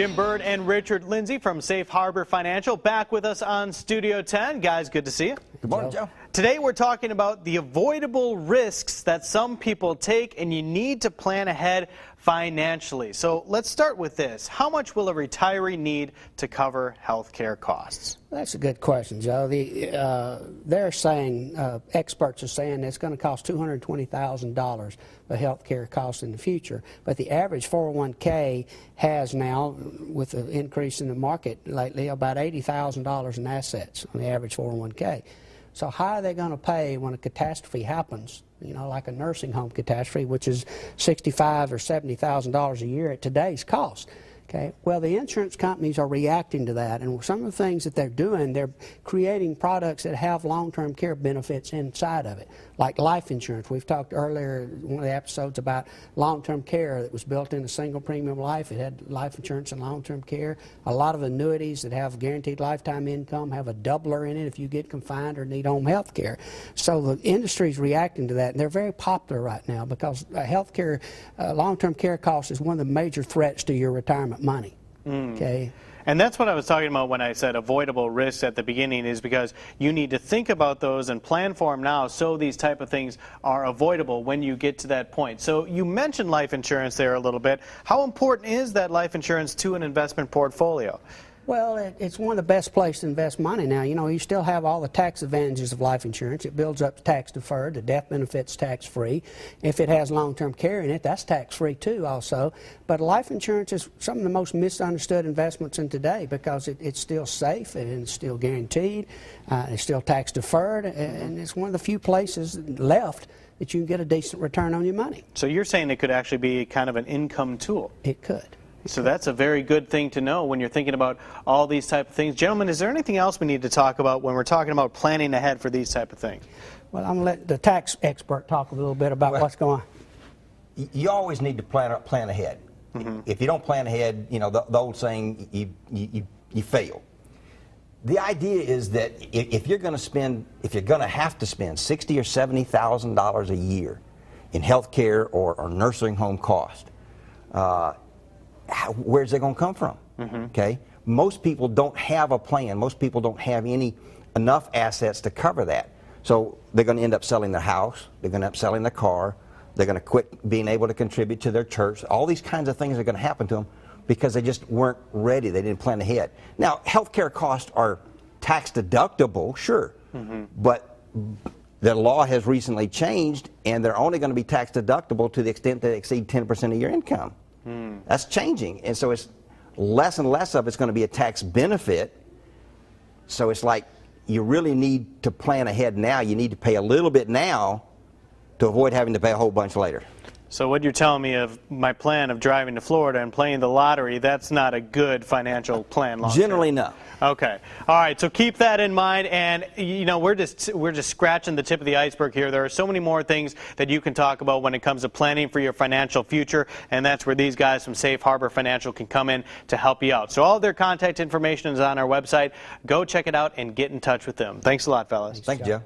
Jim Bird and Richard Lindsay from Safe Harbor Financial back with us on Studio 10. Guys, good to see you. Good morning, Joe. Today we're talking about the avoidable risks that some people take, and you need to plan ahead financially. So let's start with this. How much will a retiree need to cover health care costs? That's a good question, Joe. They're saying, experts are saying it's going to cost $220,000 for health care costs in the future. But the average 401k has now, with the increase in the market lately, about $80,000 in assets on the average 401k. So how are they going to pay when a catastrophe happens, you know, like a nursing home catastrophe, which is $65,000 or $70,000 a year at today's cost? Okay. Well, the insurance companies are reacting to that, and some of the things that they're doing, they're creating products that have long-term care benefits inside of it, like life insurance. We've talked earlier in one of the episodes about long-term care that was built in a single premium life. It had life insurance and long-term care. A lot of annuities that have guaranteed lifetime income have a doubler in it if you get confined or need home health care. So the industry is reacting to that, and they're very popular right now because health care, long-term care costs is one of the major threats to your retirement money. Okay. And that's what I was talking about when I said avoidable risks at the beginning, is because you need to think about those and plan for them now so these type of things are avoidable when you get to that point. So you mentioned life insurance there a little bit. How important is that life insurance to an investment portfolio? Well, it's one of the best places to invest money now. You know, you still have all the tax advantages of life insurance. It builds up tax deferred. The death benefit's tax free. If it has long-term care in it, that's tax free too also. But life insurance is some of the most misunderstood investments in today because it's still safe and it's still guaranteed. It's still tax deferred, and it's one of the few places left that you can get a decent return on your money. So you're saying it could actually be kind of an income tool? It could. So that's a very good thing to know when you're thinking about all these type of things. Gentlemen, is there anything else we need to talk about when we're talking about planning ahead for these type of things? Well, I'm going to let the tax expert talk a little bit about what's going on. You always need to plan ahead. If you don't plan ahead, you know, the old saying, you fail. The idea is that if you're going to have to spend $60,000 or $70,000 a year in health care or nursing home cost, where's it going to come from? Okay, most people don't have a plan. Most people don't have enough assets to cover that. So they're going to end up selling their house. They're going to end up selling their car. They're going to quit being able to contribute to their church. All these kinds of things are going to happen to them because they just weren't ready. They didn't plan ahead. Now, healthcare costs are tax deductible, sure, but the law has recently changed, and they're only going to be tax deductible to the extent they exceed 10% of your income. That's changing, and so it's less and less of it's going to be a tax benefit. So it's like you really need to plan ahead now. You need to pay a little bit now to avoid having to pay a whole bunch later. So what you're telling me of my plan of driving to Florida and playing the lottery, that's not a good financial plan long term? Generally, no. Okay. All right. So keep that in mind. And, you know, we're just scratching the tip of the iceberg here. There are so many more things that you can talk about when it comes to planning for your financial future. And that's where these guys from Safe Harbor Financial can come in to help you out. So all of their contact information is on our website. Go check it out and get in touch with them. Thanks a lot, fellas. Thank you, Joe.